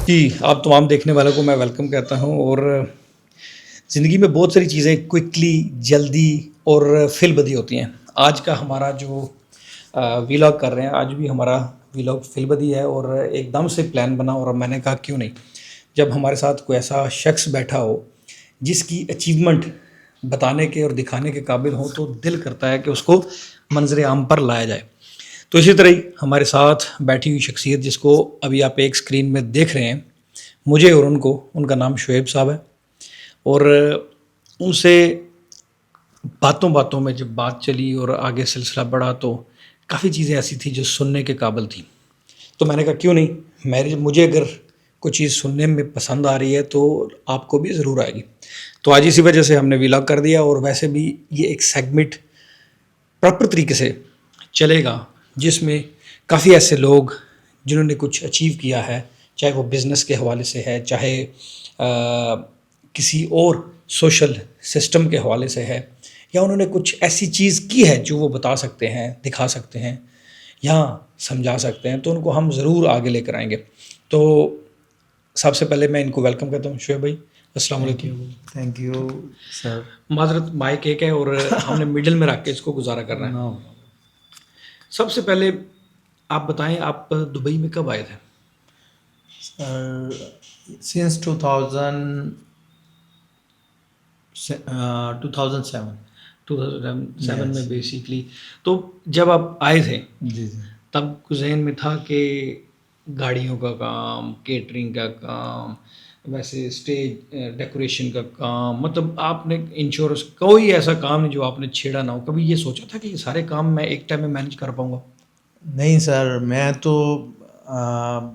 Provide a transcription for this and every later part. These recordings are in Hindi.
जी, आप तमाम देखने वालों को मैं वेलकम कहता हूँ और ज़िंदगी में बहुत सारी चीज़ें क्विकली, जल्दी और फ़िल-बदी होती हैं। आज का हमारा जो व्लॉग कर रहे हैं, आज भी हमारा व्लॉग फ़िल-बदी है और एकदम से प्लान बना और मैंने कहा क्यों नहीं, जब हमारे साथ कोई ऐसा शख्स बैठा हो, जिसकी अचीवमेंट बताने के और दिखाने के काबिल हो, तो दिल करता है कि उसको मंज़र आम पर लाया जाए। तो इसी तरह ही हमारे साथ बैठी हुई शख्सियत जिसको अभी आप एक स्क्रीन में देख रहे हैं, मुझे और उनको, उनका नाम शुएब साहब है और उनसे बातों बातों में जब बात चली और आगे सिलसिला बढ़ा तो काफ़ी चीज़ें ऐसी थी जो सुनने के काबिल थी। तो मैंने कहा क्यों नहीं, मुझे अगर कोई चीज़ सुनने में पसंद आ रही है तो आपको भी ज़रूर आएगी। तो आज इसी वजह से हमने व्लॉग कर दिया और वैसे भी ये एक सेगमेंट प्रॉपर तरीके से चलेगा जिसमें काफ़ी ऐसे लोग जिन्होंने कुछ अचीव किया है, चाहे वो बिज़नेस के हवाले से है, चाहे किसी और सोशल सिस्टम के हवाले से है, या उन्होंने कुछ ऐसी चीज़ की है जो वो बता सकते हैं, दिखा सकते हैं या समझा सकते हैं, तो उनको हम ज़रूर आगे लेकर आएंगे। तो सबसे पहले मैं इनको वेलकम करता हूँ। शुएब भाई, अस्सलाम वालेकुम। Thank you sir. माजरत माइक एक है और हमने मिडिल में रख के इसको गुजारा करना है। नो, सबसे पहले आप बताएं, आप दुबई में कब आए थे? सिंस 2007। 2007 यस, में बेसिकली। तो जब आप आए थे जी जी। तब कुछ ज़हन में था कि गाड़ियों का काम, केटरिंग का काम, वैसे स्टेज डेकोरेशन का काम, मतलब आपने इंश्योरेंस, कोई ऐसा काम नहीं जो आपने छेड़ा ना हो? कभी ये सोचा था कि ये सारे काम मैं एक टाइम में मैनेज कर पाऊंगा? नहीं सर, मैं तो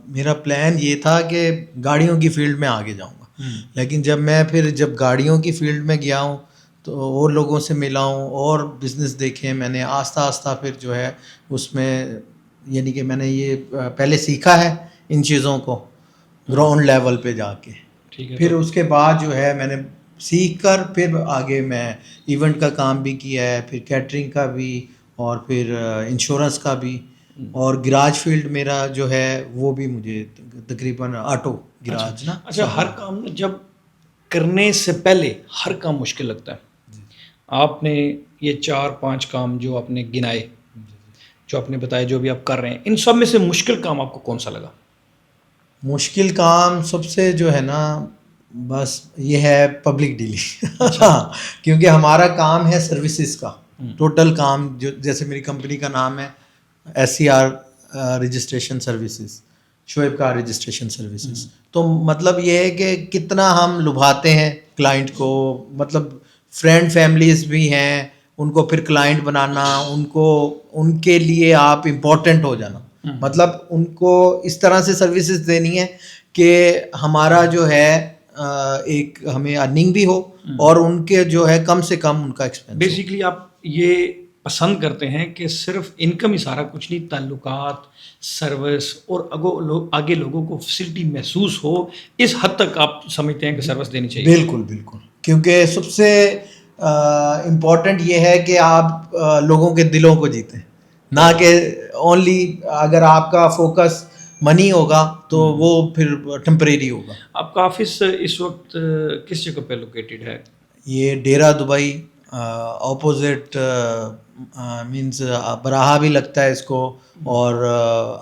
मेरा प्लान ये था कि गाड़ियों की फील्ड में आगे जाऊंगा। लेकिन जब गाड़ियों की फील्ड में गया हूँ तो और लोगों से मिला हूँ और बिज़नेस देखे मैंने, आस्ता आस्ता फिर जो है उसमें, यानी कि मैंने ये पहले सीखा है इन चीज़ों को ग्राउंड लेवल पे जाके। ठीक है। फिर तो उसके बाद जो है मैंने सीख कर फिर आगे मैं इवेंट का काम भी किया है, फिर कैटरिंग का भी, और फिर इंश्योरेंस का भी, और गिराज फील्ड मेरा जो है वो भी मुझे तकरीबन ऑटो गिराज ना अच्छा, हर काम ना जब करने से पहले हर काम मुश्किल लगता है। आपने ये 4-5 काम जो आपने गिनाए, जो आपने बताया, जो भी आप कर रहे हैं, इन सब में से मुश्किल काम आपको कौन-सा लगा? मुश्किल काम सबसे जो है ना, बस ये है पब्लिक डीलिंग। अच्छा। क्योंकि हमारा काम है सर्विसेज का, टोटल काम, जो जैसे मेरी कंपनी का नाम है SCR registration services, Shoaib car registration services. तो मतलब ये है कि कितना हम लुभाते हैं क्लाइंट को, मतलब फ्रेंड फैमिलीज भी हैं, उनको फिर क्लाइंट बनाना, उनको उनके लिए आप इम्पोर्टेंट हो जाना, मतलब उनको इस तरह से सर्विसेज देनी है कि हमारा जो है एक हमें अर्निंग भी हो और उनके जो है कम से कम उनका एक्सपेंस हो। बेसिकली आप ये पसंद करते हैं कि सिर्फ इनकम ही सारा कुछ नहीं, ताल्लुकात, सर्विस और आगे लोगों को फैसिलिटी महसूस हो, इस हद तक आप समझते हैं कि सर्विस देनी चाहिए? बिल्कुल बिल्कुल, क्योंकि सबसे इम्पोर्टेंट ये है कि आप लोगों के दिलों को जीतें, ना कि ओनली, अगर आपका फोकस मनी होगा तो वो फिर टेम्परेरी होगा। आपका ऑफिस इस वक्त किस जगह पे लोकेटेड है? ये डेरा दुबई, ऑपोजिट मींस बराहा भी लगता है इसको, और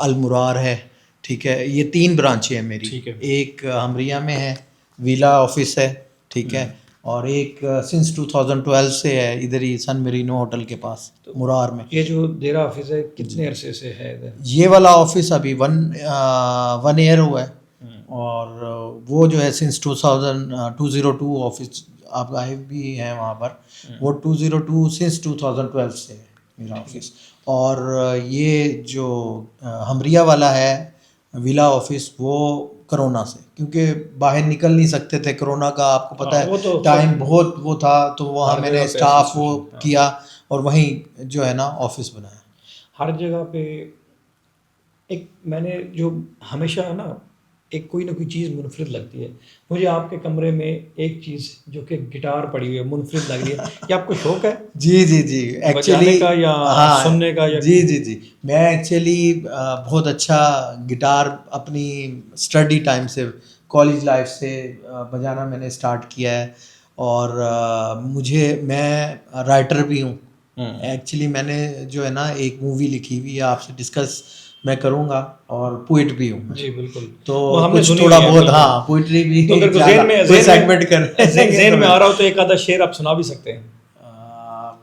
अलमुरार है। ठीक है, ये 3 ब्रांचें हैं मेरी। ठीक है। एक हमरिया में है, विला ऑफिस है, ठीक है, और एक सिंस 2012 से है इधर ही सन मेरीनो होटल के पास मुरार में। ये जो देरा ऑफिस है कितने अरसे से है इधर? ये वाला ऑफिस अभी 1 ईयर हुआ है, और वो जो है सिंस 202 ऑफिस, आप आए भी हैं वहाँ पर, वो 202 सिंस 2012 से है मेरा ऑफिस। और ये जो हमरिया वाला है विला ऑफिस, वो कोरोना से, क्योंकि बाहर निकल नहीं सकते थे, कोरोना का आपको पता हाँ, वो है तो टाइम बहुत वो था, तो वहाँ हर मैंने जगह पे ऐसी स्टाफ वो सिचुएशन। हाँ। किया और वहीं जो है ना ऑफिस बनाया। हर जगह पे एक मैंने जो हमेशा है ना, एक कोई ना कोई चीज़ मुनफरिद लगती है। मुझे आपके कमरे में एक चीज़ जो कि गिटार पड़ी हुई है मुनफरिद लग रही है, क्या आपको शौक है जी जी जी बजाने एक्चुअली का या हाँ सुनने का या जी जी जी मैं एक्चुअली बहुत अच्छा गिटार अपनी स्टडी टाइम से कॉलेज लाइफ से बजाना मैंने स्टार्ट किया है और मैं राइटर भी हूँ एक्चुअली मैंने जो है ना एक मूवी लिखी हुई है आपसे डिस्कस मैं करूँगा और पोइट भी हूँ मैं जी बिल्कुल, तो वो हमने कुछ सुनी थोड़ा हुई है बहुत बिल्कुल। हाँ पोइट्री भी तो अगर कोई ज़्यादा कोई सेगमेंट कर ज़हन में आ रहा हो तो एक आधा शेर आप सुना भी सकते हैं।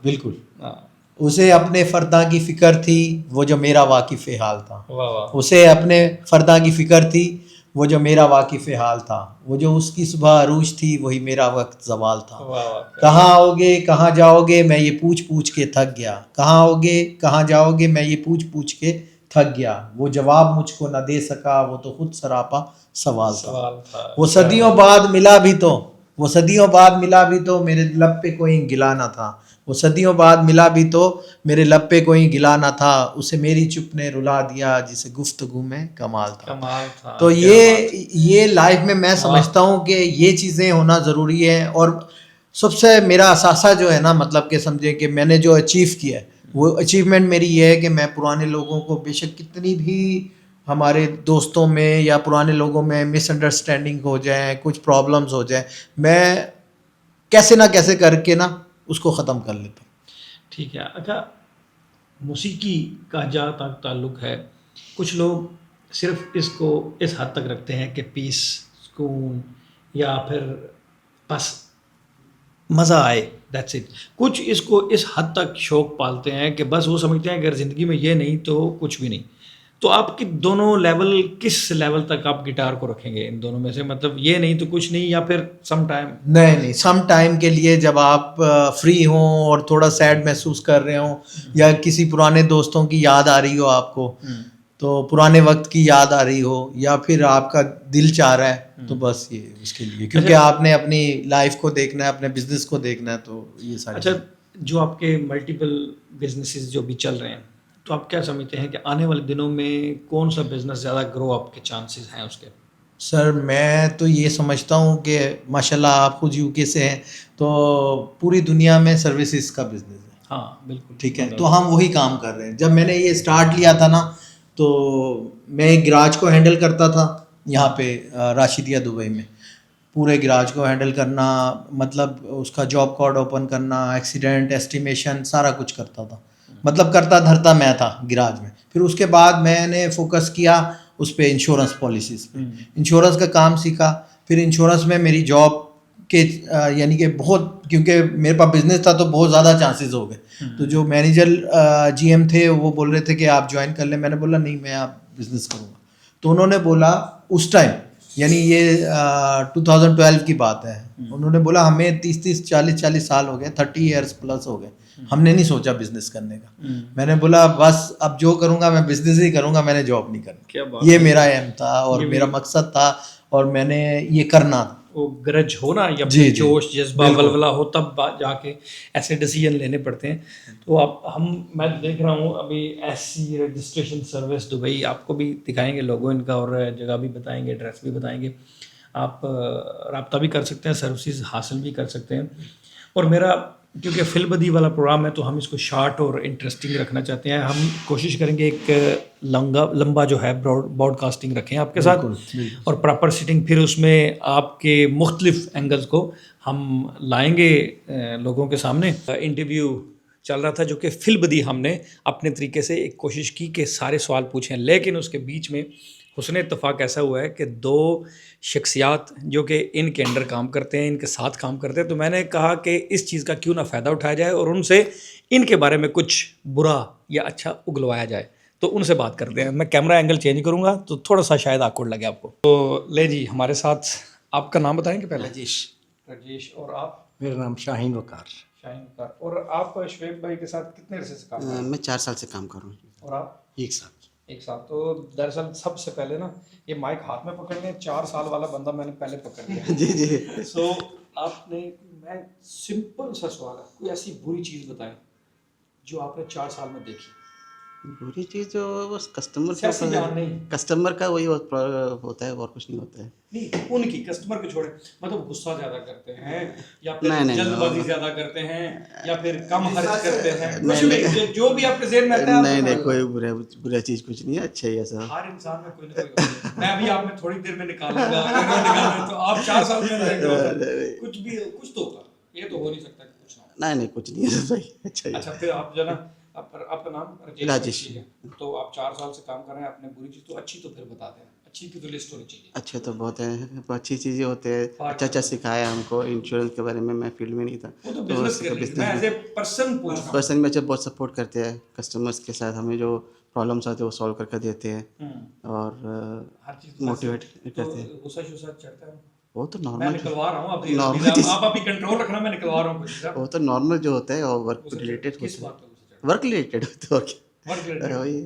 बिल्कुल हाँ, उसे अपने फरदा की फिक्र थी वो जो मेरा वाकिफ़ हाल था वाह वाह उसे अपने फरदा की फिक्र थी वो जो मेरा वाकिफ़ हाल था वो जो उसकी सुबह अरूज थी वही मेरा वक्त जवाल था वाह वाह, क्या कहाँ आओगे कहाँ जाओगे मैं ये पूछ पूछ के थक गया कहाँ आओगे कहाँ जाओगे मैं ये पूछ पूछ के थक गया वो जवाब मुझको न दे सका वो तो खुद सरापा सवाल था सवाल था। वो क्या सदियों बात। बाद मिला भी तो वो सदियों बाद मिला भी तो मेरे लब पे कोई गिला ना था वो सदियों बाद मिला भी तो मेरे लब पे कोई गिला ना था उसे मेरी चुप ने रुला दिया जिसे गुफ्तगू में कमाल था कमाल था, तो क्या बात। ये लाइफ में मैं वाह। समझता हूँ कि ये चीज़ें होना ज़रूरी है और सबसे मेरा असासा जो है ना मतलब कि समझे कि मैंने जो अचीव किया है वो अचीवमेंट मेरी ये है कि मैं पुराने लोगों को बेशक कितनी भी हमारे दोस्तों में या पुराने लोगों में मिसअंडरस्टैंडिंग हो जाए कुछ प्रॉब्लम्स हो जाए मैं कैसे ना कैसे करके ना उसको ख़त्म कर लेता हूँ ठीक है। अच्छा, मौसीकी का जहाँ तक ताल्लुक़ है, कुछ लोग सिर्फ इसको इस हद तक रखते हैं कि पीस, सुकून या फिर बस मज़ा आए, दैट्स इट। कुछ इसको इस हद तक शौक़ पालते हैं कि बस वो समझते हैं अगर ज़िंदगी में ये नहीं तो कुछ भी नहीं। तो आपके दोनों लेवल किस लेवल तक आप गिटार को रखेंगे इन दोनों में से? मतलब ये नहीं तो कुछ नहीं या फिर सम टाइम? नहीं नहीं सम टाइम के लिए जब आप फ्री हों और थोड़ा सैड महसूस कर रहे हों या किसी पुराने दोस्तों की याद आ रही हो आपको तो पुराने वक्त की याद आ रही हो या फिर आपका दिल चाह रहा है तो बस ये उसके लिए क्योंकि अच्छा। आपने अपनी लाइफ को देखना है अपने बिजनेस को देखना है तो ये सारी अच्छा, चीज़ें। जो आपके मल्टीपल बिजनेसेस जो भी चल रहे हैं, तो आप क्या समझते हैं कि आने वाले दिनों में कौन सा बिजनेस ज़्यादा ग्रो अप के चांसेस हैं उसके? सर मैं तो ये समझता हूँ कि माशाल्लाह आप खुद यूके से हैं तो पूरी दुनिया में सर्विसेज का बिजनेस है हाँ बिल्कुल। ठीक है तो हम वही काम कर रहे हैं जब मैंने ये स्टार्ट लिया था ना तो मैं एक गराज को हैंडल करता था यहाँ पे राशिदिया दुबई में पूरे गराज को हैंडल करना मतलब उसका जॉब कार्ड ओपन करना एक्सीडेंट एस्टिमेशन सारा कुछ करता था मतलब करता धरता मैं था गराज में फिर उसके बाद मैंने फोकस किया उस पर इंश्योरेंस पॉलिसीज़ पे इंश्योरेंस का काम सीखा फिर इंश्योरेंस में मेरी जॉब के यानी कि बहुत क्योंकि मेरे पास बिजनेस था तो बहुत ज़्यादा चांसेस हो गए तो जो मैनेजर जीएम थे वो बोल रहे थे कि आप ज्वाइन कर लें मैंने बोला नहीं मैं आप बिज़नेस करूँगा तो उन्होंने बोला उस टाइम यानी ये 2012 की बात है उन्होंने बोला हमें 30-40 साल हो गए 30 ईयर्स प्लस हो गए हमने नहीं सोचा बिजनेस करने का मैंने बोला बस अब जो करूँगा मैं बिजनेस ही करूँगा मैंने जॉब नहीं क्या करना बात ये है। मेरा एम था और ये भी- मेरा मकसद था और मैंने ये करना था वो गरज हो ना या जी, फिर जी, जोश जज्बा बिल्कुल। बलबला हो तब जाके ऐसे डिसीजन लेने पड़ते हैं। तो आप हम मैं देख रहा हूँ अभी एससी रजिस्ट्रेशन सर्विस दुबई आपको भी दिखाएंगे लोगो इनका और जगह भी बताएंगे एड्रेस भी बताएंगे। आप रब्ता भी कर सकते हैं सर्विसेज हासिल भी कर सकते हैं। और मेरा क्योंकि फिलबदी वाला प्रोग्राम है तो हम इसको शार्ट और इंटरेस्टिंग रखना चाहते हैं। हम कोशिश करेंगे एक लंबा जो है ब्रॉडकास्टिंग रखें आपके साथ और प्रॉपर सिटिंग फिर उसमें आपके मुख्तलिफ एंगल्स को हम लाएंगे लोगों के सामने। इंटरव्यू चल रहा था जो कि फिलबदी हमने अपने तरीके से एक कोशिश की कि सारे सवाल पूछें लेकिन उसके बीच में हुस्न इत्तफाक ऐसा हुआ है कि दो शख्सियात जो कि इनके अंडर काम करते हैं इनके साथ काम करते हैं तो मैंने कहा कि इस चीज़ का क्यों ना फ़ायदा उठाया जाए और उनसे इनके बारे में कुछ बुरा या अच्छा उगलवाया जाए। तो उनसे बात करते हैं। मैं कैमरा एंगल चेंज करूँगा तो थोड़ा सा शायद awkward लगे आपको। तो ले जी हमारे साथ आपका नाम बताएंगे पहले? राजेश। और आप? मेरा नाम शाहीन वकार। शाहीन वकार। और आप शुएब भाई के साथ कितने अरसे से काम कर रहे हैं? मैं 4 साल से काम कर रहा हूँ। और आप? 1 साल। एक साथ। तो दरअसल सबसे पहले ना ये माइक हाथ में पकड़ लिया 4 साल वाला बंदा मैंने पहले पकड़ लिया। जी जी। सो आपने मैं सिंपल सा सवाल है कोई ऐसी बुरी चीज़ बताएं जो आपने 4 साल में देखी बुरी चीज़ जो बस कस्टमर के सियासी बयान नहीं। कस्टमर का वही होता है और कुछ नहीं होता है। नहीं, उनकी कस्टमर को छोड़े, मतलब गुस्सा ज्यादा करते हैं या फिर नहीं, नहीं, जल्दबाजी ज्यादा करते हैं या फिर कम खर्च करते हैं, कुछ नहीं, भी जो भी आपके ज़हन में आता है आप नहीं, नहीं, बताइए। कोई बुरा चीज़ कुछ नहीं है, अच्छा ही है सब। हर इंसान में कोई ना कोई होता है। मैं अभी आप में थोड़ी देर में निकालूंगा, तो आप 4 साल में रहेंगे, कुछ भी कुछ तो होगा, ये तो हो नहीं सकता कि कुछ ना हो। नहीं, नहीं, कुछ नहीं है, सब सही अच्छा ही है। अच्छा, फिर आप जो है ना, आपका नाम राजेश। ठीक है। तो आप 4 साल से काम कर रहे हैं, आपने बुरी चीज़ तो अच्छी तो फिर बताते हैं, अच्छी की तो लिस्ट होनी चाहिए। अच्छे तो बहुत हैं, अच्छी चीज़ें होते हैं, अच्छा सिखाया हमको इंश्योरेंस के बारे में, मैं फील्ड में नहीं था। वो तो बिजनेस कर रही है, मैं एज ए पर्सन पूछ रहा हूँ। पर्सन में अच्छा बहुत सपोर्ट करते हैं कस्टमर्स के साथ, हमें जो प्रॉब्लम्स आते हैं वो सॉल्व करके देते हैं और हर चीज़ मोटिवेट करते हैं। तो गुस्सा शुस्सा चढ़ता है, वो तो मैं नॉर्मल निकलवा रहा हूँ अभी, Normal चीज़। आप अभी कंट्रोल रखना, मैं निकलवा रहा हूँ कुछ चीज़। वो तो नॉर्मल जो होता है और वर्क गुस्सा रिलेटेड चढ़ता है। किस होता बात है, पे गुस्सा चढ़ता वर्क रिलेटेड होता है और है? वर्क क्या रिलेटेड। वही।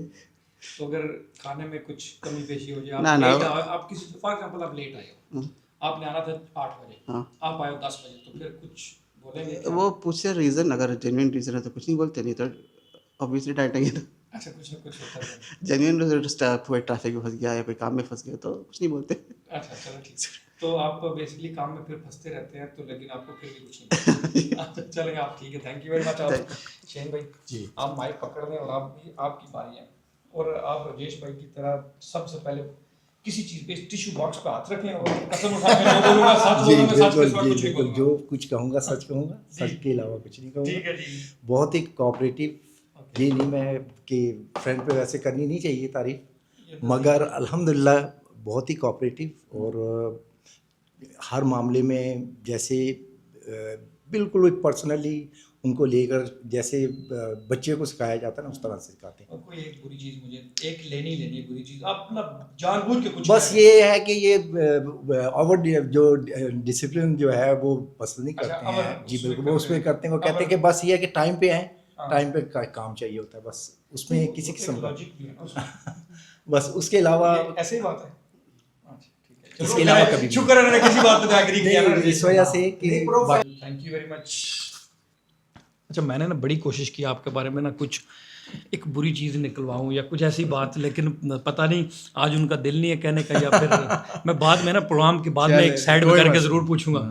तो अगर खाने में कुछ कमी पेशी हो जाए, ना, ना। आप किसी, फॉर एग्जांपल आप लेट आए हो, आपने आना था 8 बजे, हाँ। आप आए हो 10 बजे, तो फिर कुछ बोलेंगे क्या? वो पूछते रीज़न, अगर जेन्युइन रीज़न है तो कुछ नहीं बोलते, नहीं तो ऑब्वियसली डांटेंगे। तो अच्छा, कुछ ना कुछ होता है। जेन्युइन रीज़न, कोई ट्रैफिक में फंस गया या कोई काम में फंस गया तो कुछ नहीं बोलते। अच्छा, चलो ठीक है। तो आप बेसिकली काम में फिर फंसते रहते हैं, तो लेकिन आपको फिर भी कुछ नहीं अच्छा, चलेंगे आप, ठीक है, थैंक यू वेरी मच। आप शेन भाई जी। आप माइक पकड़ लें और आपकी बारी है, और आप राजेश भाई की तरह सबसे पहले किसी चीज़ पे टिश्यू बॉक्स पे हाथ रखें और कसम उठा के नो बोलूंगा, सच जी बोलूंगा, सच के बिल्कुल, सिवा जी कुछ नहीं बिल्कुल, बोलूंगा। जो कुछ कहूँगा सच कहूँगा, जी। सच के अलावा कुछ नहीं कहूँगा। ठीक है जी। बहुत ही कोऑपरेटिव, ये नहीं मैं कि फ्रेंड पे वैसे करनी नहीं चाहिए तारीफ, मगर अल्हम्दुलिल्लाह बहुत ही कोऑपरेटिव और हर मामले में जैसे बिल्कुल पर्सनली उनको लेकर जैसे बच्चे को सिखाया जाता है ना, उस तरह से सिखाते हैं। और कोई एक बुरी चीज़ मुझे एक लेनी है बुरी चीज़, आप ना जानबूझ के कुछ बस करें। ये है कि ये ओवर जो डिसिप्लिन जो है वो पसंद नहीं अच्छा, करते अवर हैं। जी उसमें बिल्कुल, वो करते उसमें हैं। करते हैं, वो कहते हैं अवर- कि बस ये है कि टाइम पे आए, हाँ। टाइम पे काम चाहिए होता है, बस उसमें किसी वो किस्म एक का, लॉजिक भी है ना उसमें। बस उसके अलावा ये ऐसे ही बात है। अच्छा, ठीक है। चलो, इसके अलावा मैं- कभी भी शुक्र है मैंने किसी बात पे एग्री किया ना। नहीं, इस वजह से कि थैंक यू वेरी मच। अच्छा, मैंने ना बड़ी कोशिश की आपके बारे में ना कुछ एक बुरी चीज़ निकलवाऊं या कुछ ऐसी बात, लेकिन पता नहीं आज उनका दिल नहीं है कहने का, या फिर मैं बाद में ना प्रोग्राम के बाद में एक साइड में करके ज़रूर पूछूंगा,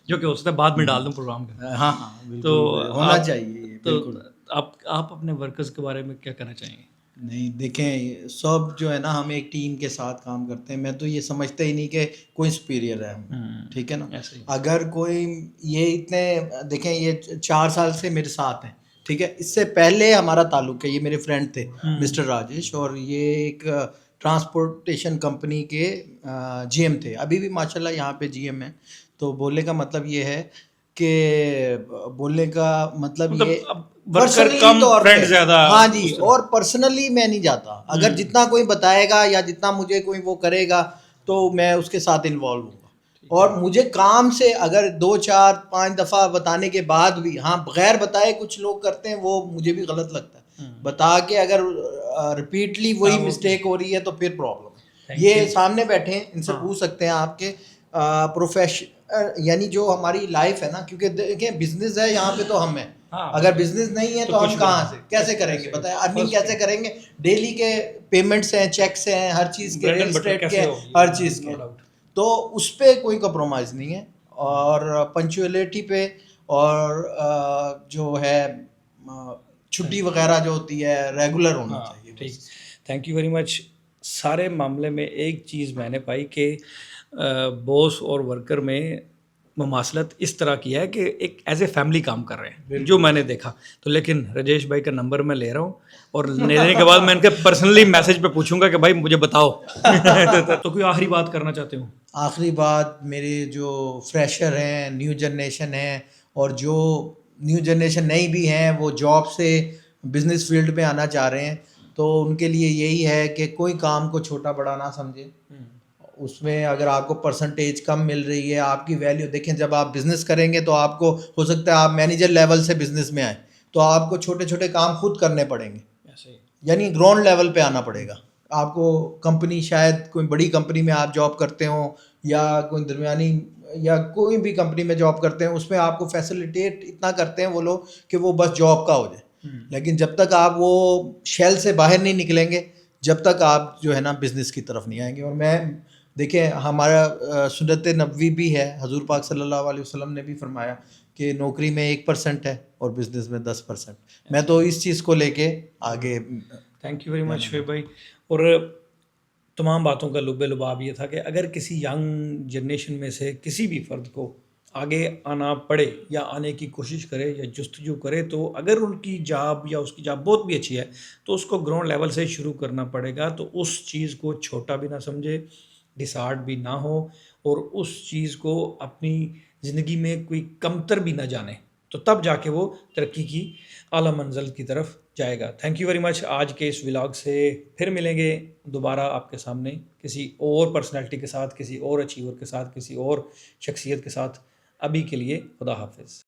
जो कि हो सकता है बाद में डाल दूं प्रोग्राम के। हाँ हाँ बिल्कुल, तो होना आप- चाहिए तो बिल्कुल। आप अपने वर्कर्स के बारे में क्या कहना चाहेंगे? नहीं, देखें, सब जो है ना, हम एक टीम के साथ काम करते हैं। मैं तो ये समझता ही नहीं कि कोई सुपीरियर है हम, ठीक है ना। ऐसे ही। अगर कोई ये इतने, देखें, ये 4 साल से मेरे साथ हैं, ठीक है। इससे पहले हमारा ताल्लुक है, ये मेरे फ्रेंड थे मिस्टर राजेश, और ये एक ट्रांसपोर्टेशन कंपनी के जीएम थे, अभी भी माशाल्लाह यहाँ पे जीएम है। तो बोलने का मतलब ये है कि बोलने का मतलब मतलब ये अब worker personally कम, तौर friend पे, ज़्यादा, हाँ जी, उस तरह। और पर्सनली मैं नहीं जाता। अगर जितना कोई बताएगा या जितना मुझे कोई वो करेगा तो मैं उसके साथ इन्वॉल्व हूँगा। और मुझे काम से अगर 2 4 5 दफ़ा बताने के बाद भी, हाँ, बगैर बताए कुछ लोग करते हैं, वो मुझे भी गलत लगता है। बता के अगर रिपीटली वही मिस्टेक हो रही है तो फिर प्रॉब्लम है। ये सामने बैठे हैं, इनसे पूछ सकते हैं आपके प्रोफेशन, यानी जो हमारी लाइफ है ना, क्योंकि देखिए बिजनेस है यहाँ पे तो हम हैं। हाँ, अगर बिजनेस नहीं है तो तो हम कुछ कहाँ नहीं। से कैसे करेंगे, बताएं, अर्निंग कैसे करेंगे? डेली के पेमेंट्स हैं, चेक्स हैं, हर चीज़ के, Bread and real butter estate के, कैसे होगी? हर चीज़ No के। doubt। तो उस पर कोई कम्प्रोमाइज़ नहीं है, और पंचुअलिटी पे, और जो है छुट्टी वगैरह जो होती है रेगुलर होना चाहिए। ठीक, थैंक यू वेरी मच। सारे मामले में एक चीज़ मैंने पाई कि बॉस और वर्कर में ममासलत इस तरह की है कि एक एज ए फैमिली काम कर रहे हैं, जो मैंने देखा। तो लेकिन राजेश भाई का नंबर मैं ले रहा हूँ, और लेने के बाद मैं इनके पर्सनली मैसेज पे पूछूंगा कि भाई मुझे बताओ। तो कोई आखिरी बात करना चाहते हो? आखिरी बात, मेरे जो फ्रेशर हैं, न्यू जनरेशन है, और जो न्यू जनरेशन नहीं भी हैं, वो जॉब से बिजनेस फील्ड में आना चाह रहे हैं, तो उनके लिए यही है कि कोई काम को छोटा बड़ा ना समझें। उसमें अगर आपको परसेंटेज कम मिल रही है, आपकी वैल्यू देखें, जब आप बिज़नेस करेंगे तो आपको हो सकता है आप मैनेजर लेवल से बिज़नेस में आए, तो आपको छोटे छोटे काम खुद करने पड़ेंगे, यानी ग्राउंड लेवल पे आना पड़ेगा आपको। कंपनी, शायद कोई बड़ी कंपनी में आप जॉब करते हो, या कोई दरमियानी, या कोई भी कंपनी में जॉब करते हैं, उसमें आपको फैसिलिटेट इतना करते हैं वो लोग कि वो बस जॉब का हो जाए। लेकिन जब तक आप वो शेल से बाहर नहीं निकलेंगे, जब तक आप जो है ना बिज़नेस की तरफ नहीं आएंगे। और मैं देखिए हमारा सुन्नत नबवी भी है, हजूर पाक सल्लल्लाहु अलैहि वसल्लम ने भी फरमाया कि नौकरी में 1% है और बिज़नेस में 10%। मैं तो इस चीज़ को लेके आगे। Thank you very much Shoaib भाई। और तमाम बातों का लुब्बे लुबाब ये था कि अगर किसी यंग जनरेशन में से किसी भी फ़र्द को आगे आना पड़े या आने की कोशिश करे या जस्तजू करे, तो अगर उनकी जॉब या उसकी जॉब बहुत भी अच्छी है तो उसको ग्राउंड लेवल से शुरू करना पड़ेगा। तो उस चीज़ को छोटा भी ना समझे, डिसहार्ट भी ना हो, और उस चीज़ को अपनी ज़िंदगी में कोई कमतर भी ना जाने, तो तब जाके वो तरक्की की आला मंजिल की तरफ जाएगा। Thank you very much. आज के इस व्लॉग से फिर मिलेंगे दोबारा आपके सामने किसी और पर्सनैलिटी के साथ, किसी और अचीवर के साथ, किसी और शख्सियत के साथ। अभी के लिए खुदा हाफिज़।